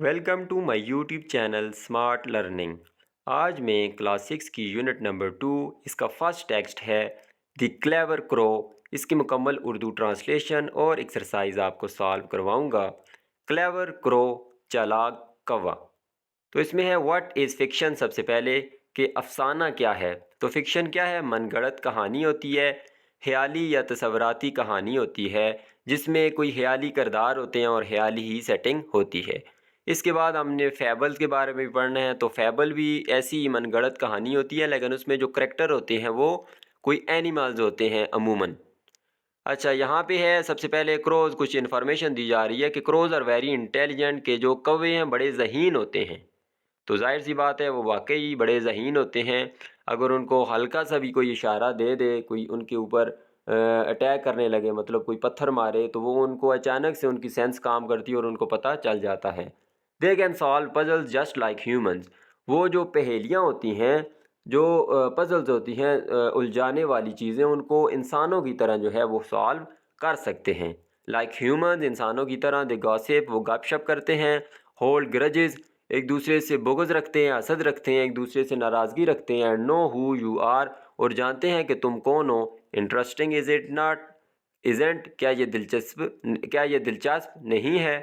Welcome to my YouTube channel Smart Learning. आज मैं class 6 की यूनिट नंबर 2 इसका फर्स्ट टेक्स्ट है द क्लेवर क्रो। इसकी मुकम्मल उर्दू ट्रांसलेशन और एक्सरसाइज आपको सॉल्व करवाऊंगा। क्लेवर क्रो, चालाक कौवा। तो इसमें है व्हाट इज़ फिक्शन। सबसे पहले कि अफसाना क्या है। तो फिक्शन क्या है? मनगढ़ंत कहानी होती है, ख्याली या तसव्वुराती कहानी होती है जिसमें कोई ख्याली किरदार होते हैं और ख्याली ही सेटिंग होती है। इसके बाद हमने फैबल्स के बारे में भी पढ़ना है। तो फैबल भी ऐसी ही मनगढ़ंत कहानी होती है, लेकिन उसमें जो करैक्टर होते हैं वो कोई एनिमल्स होते हैं अमूमन। अच्छा, यहाँ पे है सबसे पहले क्रोज़। कुछ इन्फॉर्मेशन दी जा रही है कि क्रोज़ आर वेरी इंटेलिजेंट, के जो कौवे हैं बड़े ज़हीन होते हैं। तो ज़ाहिर सी बात है वो वाकई बड़े ज़हीन होते हैं। अगर उनको हल्का सा भी कोई इशारा दे दे, कोई उनके ऊपर अटैक करने लगे, मतलब कोई पत्थर मारे, तो वो उनको अचानक से उनकी सेंस काम करती है और उनको पता चल जाता है। They can solve puzzles just like humans. वो जो पहेलियाँ होती हैं, जो पजल्स होती हैं, उलझाने वाली चीज़ें, उनको इंसानों की तरह जो है वो सॉल्व कर सकते हैं। लाइक ह्यूमंस, इंसानों की तरह। दे गॉसिप, वो गपशप करते हैं। होल्ड ग्रजेस, एक दूसरे से बुग़्ज़ रखते हैं, हसद रखते हैं, एक दूसरे से नाराज़गी रखते हैं। And know who you are, और जानते हैं कि तुम कौन हो। Interesting is it not, isn't, क्या ये दिलचस्प नहीं है।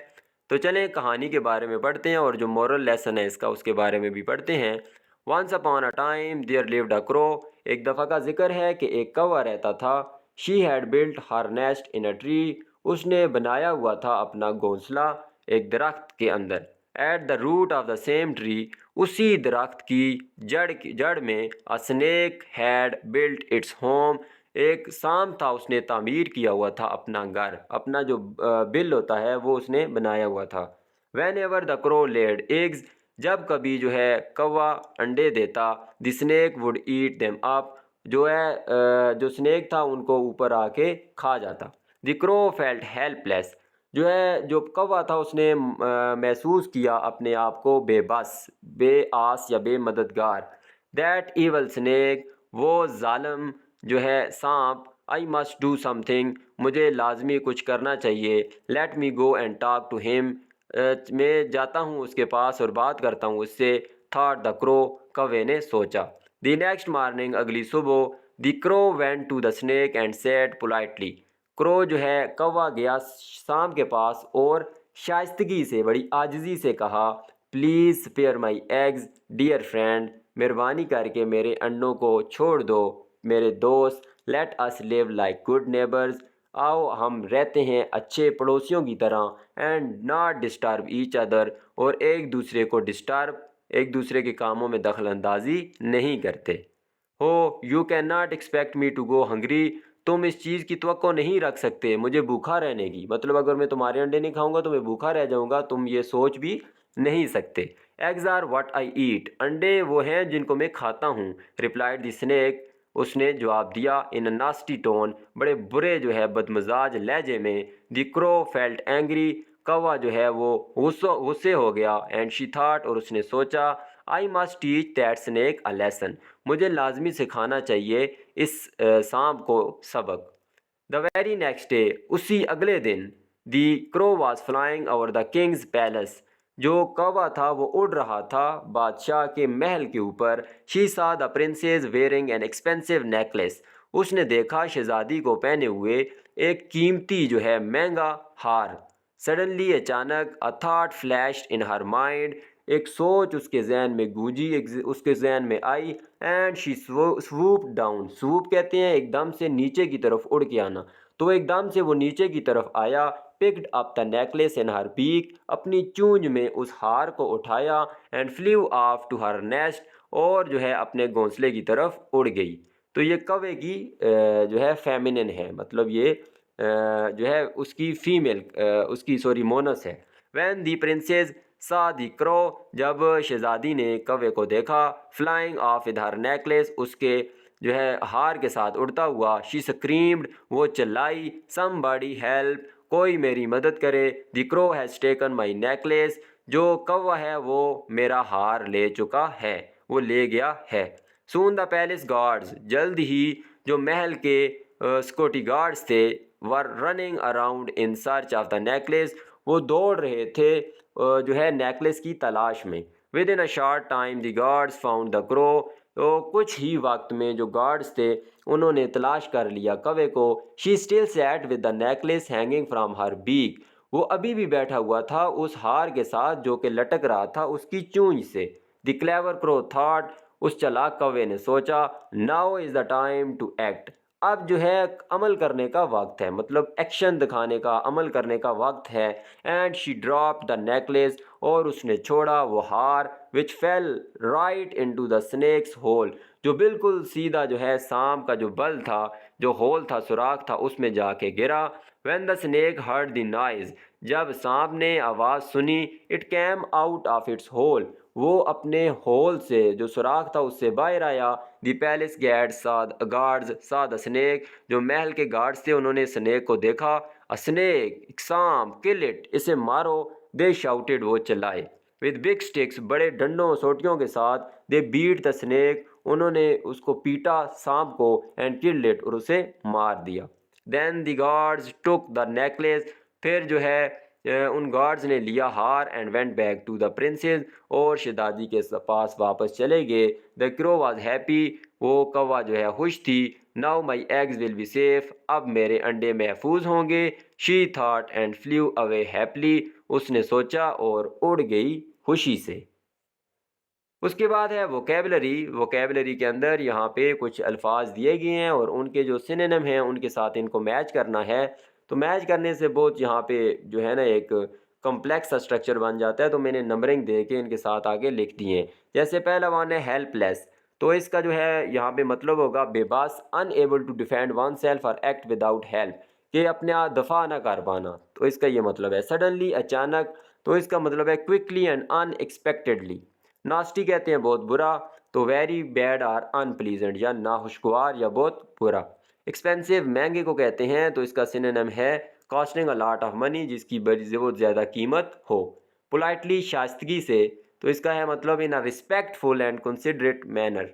तो चलें कहानी के बारे में पढ़ते हैं और जो मोरल लेसन है इसका उसके बारे में भी पढ़ते हैं। Once upon a time there lived a crow. एक दफ़ा का जिक्र है कि एक कौवा रहता था। She had built her nest in a tree. उसने बनाया हुआ था अपना घोंसला एक दरख्त के अंदर। At the root of the same tree, उसी दरख्त की जड़ में। A snake had built its home. एक सांप था, उसने तामीर किया हुआ था अपना घर, अपना जो बिल होता है वो उसने बनाया हुआ था। Van ever the crow laid eggs, जब कभी जो है कौवा अंडे देता। The snake would eat them up, जो है जो स्नेक था उनको ऊपर आके खा जाता। द क्रो फेल्ट हेल्पलेस, जो है जो कौवा था उसने महसूस किया अपने आप को बेबस, बेआस या बेमददगार। दैट ईवल स्नेक, वो जालिम जो है सांप। आई मस्ट डू समथिंग, मुझे लाजमी कुछ करना चाहिए। Let me go and talk to him, मैं जाता हूँ उसके पास और बात करता हूँ उससे। थॉट द क्रो, कौवे ने सोचा। द नेक्स्ट मॉर्निंग, अगली सुबह। The crow went to the snake and said politely. Crow जो है कौवा गया सांप के पास और शाइस्तगी से, बड़ी आजिज़ी से कहा, please spare my eggs dear friend, मेहरबानी करके मेरे अंडों को छोड़ दो मेरे दोस्त। Let us live like good neighbours, आओ हम रहते हैं अच्छे पड़ोसियों की तरह। And not disturb each other, और एक दूसरे के कामों में दखल अंदाजी नहीं करते। हो you can not expect me to go hungry, तुम इस चीज़ की तवक्को नहीं रख सकते मुझे भूखा रहने की। मतलब अगर मैं तुम्हारे अंडे नहीं खाऊंगा तो मैं भूखा रह जाऊंगा, तुम ये सोच भी नहीं सकते। एग्स आर व्हाट आई ईट, अंडे वो हैं जिनको मैं खाता हूँ। रिप्लाइड द स्नेक, उसने जवाब दिया। इन अ नास्टी टोन, बड़े बुरे जो है बदमजाज लहजे में। द क्रो फेल्ट एंग्री, कौवा जो है वो गुस्से हो गया। एंड शी थॉट, और उसने सोचा, आई must teach that snake a lesson, मुझे लाजमी सिखाना चाहिए इस सांप को सबक। द वेरी नेक्स्ट डे, उसी अगले दिन। The crow was flying over the king's palace, जो कौवा था वो उड़ रहा था बादशाह के महल के ऊपर। शी सा the princess wearing an expensive necklace, उसने देखा शहजादी को पहने हुए एक कीमती जो है महंगा हार। सडनली, अचानक, a thought flashed in her mind, एक सोच उसके जहन में गूंजी, उसके जहन में आई। And she swoop down, swoop कहते हैं एकदम से नीचे की तरफ उड़ के आना। तो एकदम से वो नीचे की तरफ आया। Picked up the necklace in her beak, अपनी चूंज में उस हार को उठाया। And flew off to her nest, और जो है अपने घोंसले की तरफ उड़ गई। तो ये कौवे की जो है फेमिनिन है, मतलब ये जो है उसकी फीमेल, उसकी सॉरी मोनस है। वैन दी प्रिंसेस सा दी क्रो, जब शहजादी ने कौवे को देखा। Flying of with her necklace, उसके जो है हार के साथ उड़ता हुआ। शी स्क्रीम्ड, वो चिल्लाई, समबडी हेल्प, कोई मेरी मदद करे। The crow has taken my necklace, जो कौवा है वो मेरा हार ले चुका है, वो ले गया है। सून द पैलेस गार्ड्स, जल्द ही जो महल के सिक्योरिटी गार्ड्स थे, were running around in search of the necklace, वो दौड़ रहे थे जो है नेकलेस की तलाश में। With in a short time the guards found the crow. तो कुछ ही वक्त में जो गार्ड्स थे उन्होंने तलाश कर लिया कौवे को। She still sat with the necklace hanging from her beak. वो अभी भी बैठा हुआ था उस हार के साथ जो कि लटक रहा था उसकी चूंज से। द क्लेवर क्रो थॉट, उस चालाक कौवे ने सोचा, now is the time to act. अब जो है अमल करने का वक्त है, मतलब एक्शन दिखाने का, अमल करने का वक्त है। And she drop the necklace, और उसने छोड़ा वो हार, which fell right into the snake's hole, जो बिल्कुल सीधा जो है सांप का जो बल था, जो होल था, सुराख था, उसमें जाके गिरा। When the snake heard the noise, जब सांप ने आवाज़ सुनी, it came out of its hole, वो अपने होल से, जो सुराख था, उससे बाहर आया। द पैलेस गार्ड्स सा द स्नेक, जो महल के गार्ड्स थे उन्होंने स्नेक को देखा। अ स्नेक, सांप, किल इट, इसे मारो। दे शाउटेड, वो चिल्लाए। विद बिग स्टिक्स, बड़े डंडों सोटियों के साथ। दे बीट द स्नेक, उन्होंने उसको पीटा, सांप को। एंड किल्ड इट, और उसे मार दिया। Then the guards took the necklace, फिर जो है उन गार्ड्स ने लिया हार। And went back to the princess, और शहजादी के पास वापस चले गए। द क्रो वॉज हैप्पी, वो कौवा जो है खुश थी। Now my eggs will be safe, अब मेरे अंडे महफूज होंगे। She thought and flew away happily, उसने सोचा और उड़ गई खुशी से। उसके बाद है वोकेबलरी के अंदर यहाँ पे कुछ अल्फाज दिए गए हैं और उनके जो सिनोनिम हैं उनके साथ इनको मैच करना है। तो मैच करने से बहुत यहाँ पे जो है ना एक कॉम्प्लेक्स सा स्ट्रक्चर बन जाता है। तो मैंने नंबरिंग दे के इनके साथ आगे लिख दिए हैं। जैसे पहला वन है हेल्पलेस, तो इसका जो है यहाँ पे मतलब होगा बेबस, unable to defend oneself और एक्ट विदाउट हेल्प, कि अपने आप दफा ना कर पाना, तो इसका ये मतलब है। सडनली, अचानक, तो इसका मतलब है क्विकली एंड अनएक्सपेक्टेडली। नास्टी कहते हैं बहुत बुरा, तो वेरी बैड और अनप्लीजेंट, या नाखुशगवार या बहुत बुरा। एक्सपेंसिव, महंगे को कहते हैं, तो इसका सिनोनिम है costing a lot of money, जिसकी बड़ी बहुत ज़्यादा कीमत हो। पोलाइटली, शाइस्तगी से, तो इसका है मतलब इन अ रिस्पेक्टफुल एंड कंसिडरेट मैनर।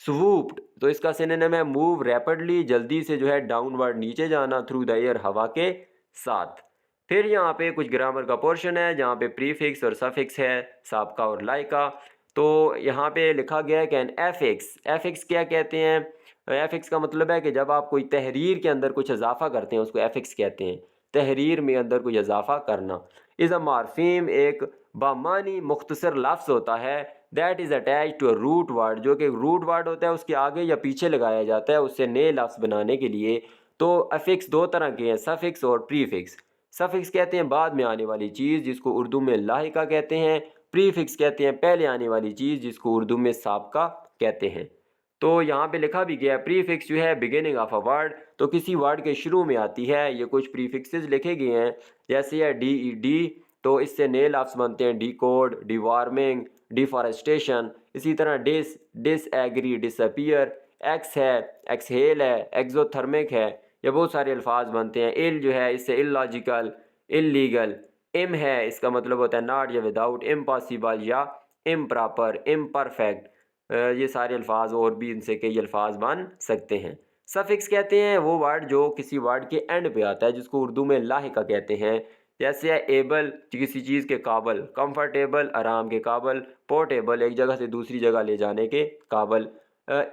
स्वूप्ड, तो इसका सिनोनिम है मूव रैपिडली, जल्दी से जो है डाउनवर्ड, नीचे जाना, थ्रू द एयर, हवा के साथ। फिर यहाँ पे कुछ ग्रामर का पोर्शन है जहाँ पे प्रीफिक्स और सफिक्स है, साबका और लाइका। तो यहाँ पे लिखा गया है कि एन एफिक्स, एफिक्स क्या कहते हैं? एफिक्स का मतलब है कि जब आप कोई तहरीर के अंदर कुछ इजाफा करते हैं उसको एफिक्स कहते हैं। तहरीर में अंदर कोई इजाफा करना। इज़ अ मार्फीम, एक बामानी मुख्तसर लफ्ज़ होता है। That is attach to a root word, जो कि रूट वर्ड होता है उसके आगे या पीछे लगाया जाता है उससे नए लफ्ज़ बनाने के लिए। तो अफिक्स दो तरह के हैं, सफिक्स और प्रीफिक्स। सफिक्स कहते हैं बाद में आने वाली चीज़, जिसको उर्दू में लाहिका कहते हैं। प्रीफिक्स कहते हैं पहले आने वाली चीज़, जिसको उर्दू में साबका कहते हैं। तो यहाँ पे लिखा भी गया प्रीफिक्स जो है बिगिनिंग ऑफ अ वर्ड, तो किसी वर्ड के शुरू में आती है। ये कुछ प्रीफिक्सेस लिखे गए हैं, जैसे है डी ई डी, तो इससे नए लफ्ज़ बनते हैं डी कोड, डिवार्मिंग, डिफॉरेस्टेशन। इसी तरह dis, disagree, disappear. Ex है, एक्सहेल है, एक्जोथर्मिक है। ये बहुत सारे अल्फाज बनते हैं। इल जो है इससे इलॉजिकल, इलीगल। इम है, इसका मतलब होता है नॉट या विदाउट। इम्पॉसिबल या इम्प्रॉपर, इम्परफेक्ट। ये सारे अल्फाज और भी इनसे कई अल्फाज बन सकते हैं। सफिक्स कहते हैं वो वर्ड जो किसी वर्ड के एंड पे आता है, जिसको उर्दू में लाहिका कहते हैं। जैसे है एबल, किसी चीज़ के काबल। कंफर्टेबल, आराम के काबल। पोर्टेबल, एक जगह से दूसरी जगह ले जाने के काबल।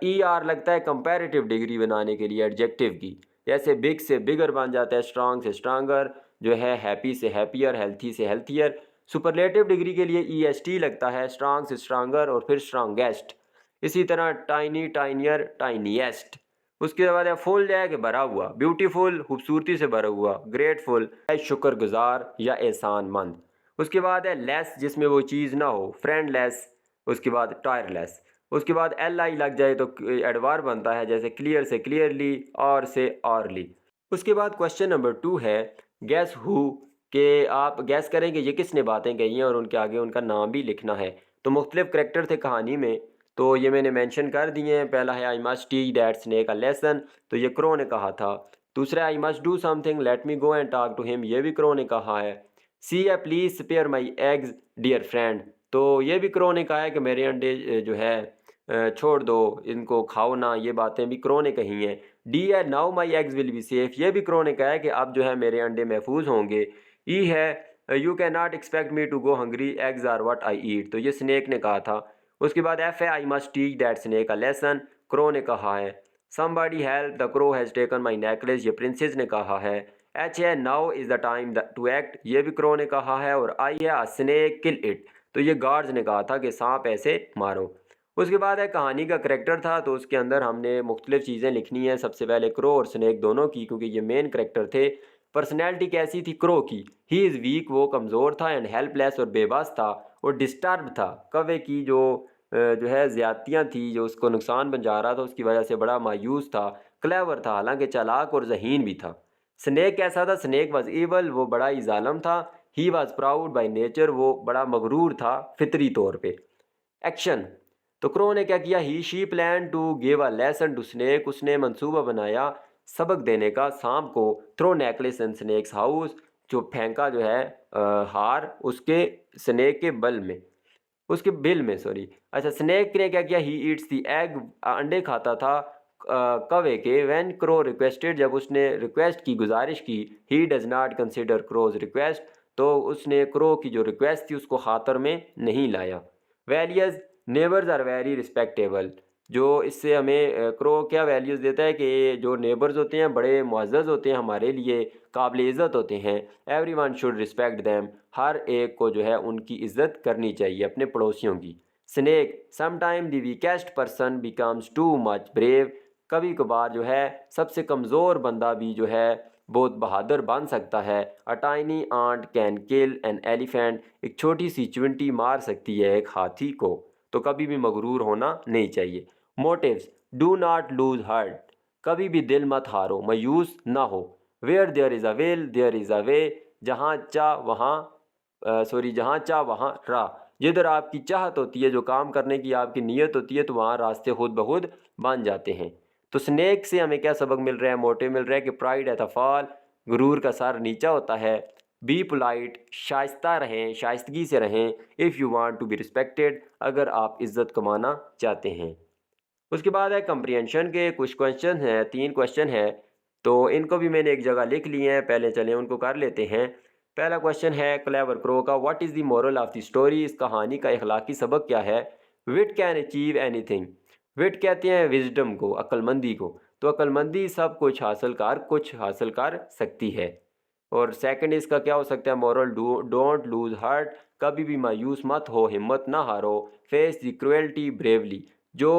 ई आर लगता है कंपैरेटिव डिग्री बनाने के लिए एडजेक्टिव की। जैसे बिग से बिगर बन जाता है, स्ट्रांग से स्ट्रांगर, जो है हैप्पी से हैप्पियर, हेल्थी से हेल्थियर। सुपरलेटिव डिग्री के लिए ई एस टी लगता है, स्ट्रांग से स्ट्रांगर और फिर स्ट्रांगेस्ट। इसी तरह टाइनी, टाइनियर, टाइनीएस्ट। उसके बाद है फुल, है कि भरा हुआ। ब्यूटीफुल, खूबसूरती से भरा हुआ। ग्रेटफुल है शुक्रगुजार या एहसानमंद। उसके बाद है लेस, जिसमें वो चीज़ ना हो। फ्रेंडलेस। उसके बाद टायरलेस। उसके बाद एल आई लग जाए तो एडवार बनता है, जैसे क्लियर से क्लियरली, और से ऑरली। उसके बाद क्वेश्चन नंबर 2 है गैस हु, के आप गैस करेंगे ये किसने बातें कही हैं और उनके आगे उनका नाम भी लिखना है। तो मुख्तलिफ करैक्टर थे कहानी में, तो ये मैंने मेंशन कर दिए हैं। पहला है I must teach that snake a lesson, तो ये क्रो ने कहा था। दूसरा I must do something, let me go and talk to him, ये भी क्रो ने कहा है। सी है please spare my eggs dear friend, तो ये भी क्रो ने कहा है कि मेरे अंडे जो है छोड़ दो, इनको खाओ ना, ये बातें भी क्रो ने कही हैं। डी है now my eggs will be safe, ये भी क्रो ने कहा है कि अब जो है मेरे अंडे महफूज होंगे। ई है you can not expect me to go hungry, eggs are what I eat. तो ये स्नेक ने कहा था। उसके बाद एफ है I must teach that snake a lesson, crow ने कहा है। Somebody help the crow has taken my necklace, ये प्रिंसेस ने कहा है। एच है now is the time to act, ये भी क्रो ने कहा है। और आई है अ स्नेक किल इट, तो ये गार्ड्स ने कहा था कि सांप ऐसे मारो। उसके बाद है कहानी का करेक्टर था, तो उसके अंदर हमने मुख्तलिफ चीज़ें लिखनी है। सबसे पहले क्रो और स्नेक दोनों की, क्योंकि ये मेन करेक्टर थे। पर्सनैलिटी कैसी थी क्रो की? ही इज़ वीक, वो कमज़ोर था। एंड हेल्पलेस, और बेबस था। और डिस्टर्ब था, कौवे की जो है ज़्यादतियाँ थी, जो उसको नुकसान पहुंचा रहा था, उसकी वजह से बड़ा मायूस था। क्लेवर था, हालांकि चालाक और ज़हीन भी था। स्नेक कैसा था? स्नेक वॉज ईवल, वो बड़ा ही जालम था। He was proud by nature, वो बड़ा मगरूर था फितरी तौर पर। एक्शन, तो क्रो ने क्या किया? He she plan to give a lesson to snake, उसने मंसूबा बनाया सबक देने का सांप को। Throw necklace in snake's house, जो फेंका जो है हार उसके स्नेक के बल में, उसके बिल में, सॉरी। अच्छा, स्नेक ने क्या किया? ही ईट्स दी एग, अंडे खाता था कौवे के। व्हेन क्रो रिक्वेस्टेड, जब उसने रिक्वेस्ट की, गुजारिश की। He does not consider crow's request, तो उसने क्रो की जो रिक्वेस्ट थी उसको खातर में नहीं लाया। Values, neighbours are very respectable, जो इससे हमें क्रो क्या वैल्यूज़ देता है कि जो नेबर्स होते हैं बड़े मुअज़्ज़ज़ होते हैं, हमारे लिए काबिल इज़्ज़त होते हैं। Everyone should respect them, हर एक को जो है उनकी इज़्ज़त करनी चाहिए, अपने पड़ोसियों की। Snake, sometime the weakest person becomes too much brave, कभी कभार जो है सबसे कमज़ोर बंदा भी जो है बहुत बहादुर बन सकता है। A tiny ant can kill an elephant, एक छोटी सी चिमटी मार सकती है एक हाथी को। तो कभी भी मगरूर होना नहीं चाहिए। Motives, do not lose heart, कभी भी दिल मत हारो, मायूस ना हो। Where there is a will there is a way, जहाँ चाह वहाँ जहाँ चाह वहाँ राह, जिधर आपकी चाहत होती है, जो काम करने की आपकी नीयत होती है, तो वहाँ रास्ते खुद ब खुद बन जाते हैं। तो स्नेक से हमें क्या सबक मिल रहा है? मोटिव मिल रहा है कि प्राइड एट अ फॉल, गुरूर का सर नीचा होता है। बी पोलाइट, शाइस्ता रहें, शाइस्तगी से रहें। If you want to be respected, अगर आप इज़्ज़त कमाना चाहते हैं। उसके बाद है कंप्रीहेंशन के कुछ क्वेश्चन हैं, 3 क्वेश्चन हैं, तो इनको भी मैंने एक जगह लिख लिए हैं। पहले चलें उनको कर लेते हैं। पहला क्वेश्चन है क्लेवर क्रो का, what is the moral of the story, इस कहानी का इखलाकी सबक क्या है? विट कैन अचीव एनीथिंग, विट कहते हैं विजडम को, अक्लमंदी को। तो अक्लमंदी सब कुछ हासिल कर सकती है। और सेकंड इसका क्या हो सकता है? मोरल, डोंट लूज हार्ट, कभी भी मायूस मत हो, हिम्मत ना हारो। फेस द क्रुएल्टी ब्रेवली, जो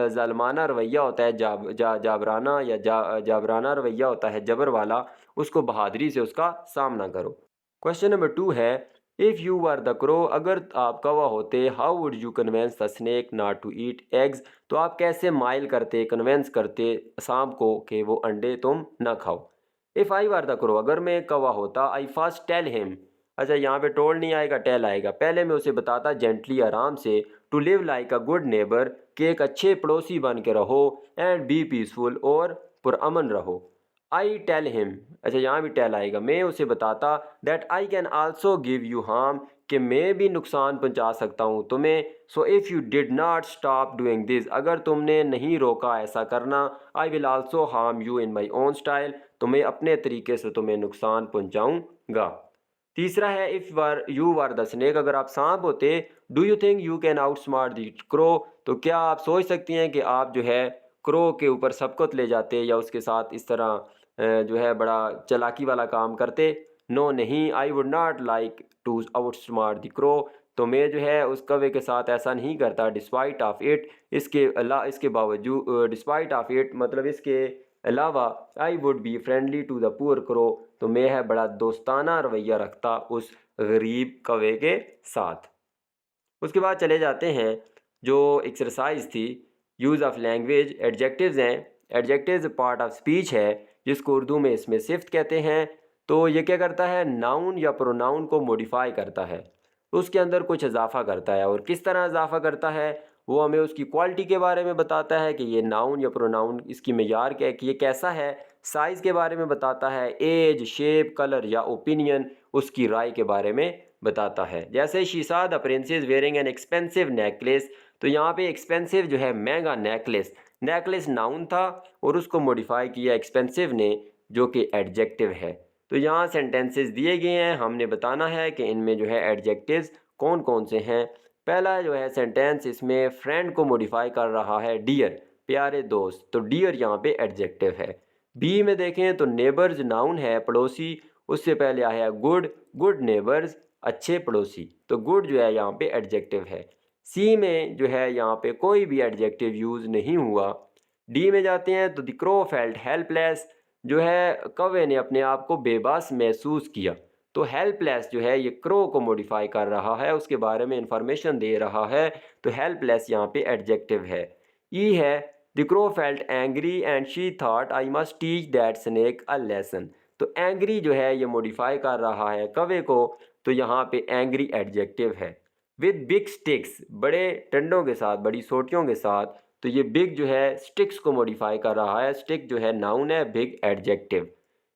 जालमाना रवैया होता है, जाबराना या जाबराना रवैया होता है, जबर वाला, उसको बहादुरी से उसका सामना करो। क्वेश्चन नंबर 2 है, if you were the crow, अगर आप कौवा होते, how would you convince the snake not to eat eggs, तो आप कैसे माइल करते, कन्वेंस करते सांप को कि वो अंडे तुम ना खाओ। If I were the crow, अगर मैं कौवा होता, आई फर्स्ट टेल हिम, अच्छा यहाँ पे टोल्ड नहीं आएगा, टेल आएगा। पहले मैं उसे बताता जेंटली, आराम से, to live like a good neighbour, कि एक अच्छे पड़ोसी बन के रहो। एंड बी पीसफुल, और पुरअमन रहो। आई टेल हिम, अच्छा यहाँ भी टेल आएगा, मैं उसे बताता, that I can also give you harm, कि मैं भी नुकसान पहुँचा सकता हूँ तुम्हें। So if you did not stop doing this, अगर तुमने नहीं रोका ऐसा करना, I will also harm you in my own style, तो मैं अपने तरीके से तुम्हें नुकसान पहुँचाऊँगा। तीसरा है, if were you were the snake, अगर आप सांप होते, do you think you can out smart the crow, तो क्या आप सोच सकती हैं कि आप जो है क्रो के ऊपर सबकत ले जाते, या उसके साथ इस तरह जो है बड़ा चालाकी वाला काम करते? नो, नहीं। I would not like to outsmart the crow, तो मैं जो है उस कौवे के साथ ऐसा नहीं करता। डिस्पाइट ऑफ इट, इसके बावजूद, डिस्पाइट ऑफ इट मतलब इसके अलावा, I would be friendly to the poor crow, तो मैं है बड़ा दोस्ताना रवैया रखता उस गरीब कौवे के साथ। उसके बाद चले जाते हैं जो एक्सरसाइज थी, यूज़ ऑफ लैंग्वेज, एडजेक्टिव्स हैं। एडजेक्टिव्स पार्ट ऑफ स्पीच है, जिसको उर्दू में इसमें सिफ्त कहते हैं। तो ये क्या करता है? नाउन या प्रोनाउन को मॉडिफाई करता है, उसके अंदर कुछ इजाफा करता है। और किस तरह इजाफा करता है, वो हमें उसकी क्वालिटी के बारे में बताता है कि ये नाउन या प्रोनाउन, इसकी मेयार क्या है, कि ये कैसा है। साइज़ के बारे में बताता है, एज, शेप, कलर या ओपिनियन, उसकी राय के बारे में बताता है। जैसे she saw the princess wearing an expensive necklace, तो यहाँ पे एक्सपेंसिव जो है महंगा नेकलेस, नेकलेस नाउन था और उसको मॉडिफाई किया एक्सपेंसिव ने, जो कि एडजेक्टिव है। तो यहाँ सेंटेंसेस दिए गए हैं, हमने बताना है कि इनमें जो है एडजेक्टिव्स कौन कौन से हैं। पहला जो है सेंटेंस, इसमें फ्रेंड को मॉडिफाई कर रहा है डियर, प्यारे दोस्त, तो डियर यहाँ पे एडजेक्टिव है। बी में देखें तो नेबर्स नाउन है, पड़ोसी, उससे पहले आया है गुड, गुड नेबर्स, अच्छे पड़ोसी, तो गुड जो है यहाँ पे एडजेक्टिव है। सी में जो है यहाँ पे कोई भी एडजेक्टिव यूज़ नहीं हुआ। डी में जाते हैं तो द क्रो फेल्ट हेल्पलेस, जो है कौवे ने अपने आप को बेबस महसूस किया, तो हेल्पलेस जो है ये क्रो को मॉडिफाई कर रहा है, उसके बारे में इंफॉर्मेशन दे रहा है, तो हेल्पलेस यहाँ पे एडजेक्टिव है। ई है the crow felt angry and she thought I must teach that snake a lesson, तो एंग्री जो है ये मॉडिफाई कर रहा है कौवे को, तो यहाँ पे एंग्री एडजेक्टिव है। विद बिग स्टिक्स, बड़े डंडों के साथ, बड़ी सोटियों के साथ, तो ये बिग जो है स्टिक्स को मॉडिफाई कर रहा है, स्टिक जो है नाउन है, बिग एडजेक्टिव।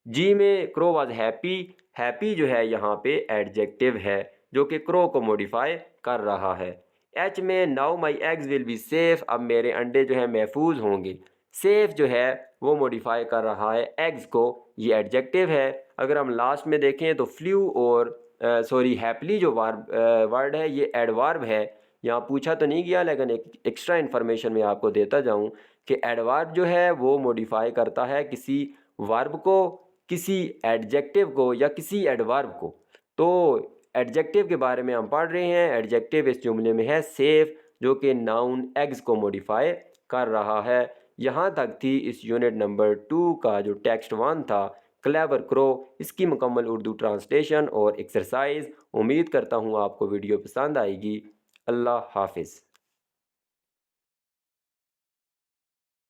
जी में क्रो वाज हैप्पी, हैप्पी जो है यहाँ पे एडजेक्टिव है जो कि क्रो को मॉडिफाई कर रहा है। एच में now my eggs will be safe, अब मेरे अंडे जो है महफूज होंगे, सेफ जो है वो मॉडिफाई कर रहा है एग्स को, ये एडजेक्टिव है। अगर हम लास्ट में देखें तो फ्लू और हैप्पली जो वर्ड है ये एडवर्ब है। यहाँ पूछा तो नहीं गया, लेकिन एक एक्स्ट्रा इन्फॉर्मेशन मैं आपको देता जाऊँ कि एडवर्ब जो है वो मॉडिफाई करता है किसी वर्ब को, किसी एडजेक्टिव को या किसी एडवर्ब को। तो एडजेक्टिव के बारे में हम पढ़ रहे हैं। एडजेक्टिव इस जुमले में है सेफ, जो कि नाउन एग्स को मॉडिफाई कर रहा है। यहाँ तक थी इस यूनिट नंबर 2 का जो टेक्स्ट 1 था, क्लेवर क्रो, इसकी मुकम्मल उर्दू ट्रांसलेशन और एक्सरसाइज। उम्मीद करता हूँ आपको वीडियो पसंद आएगी। अल्लाह हाफिज़।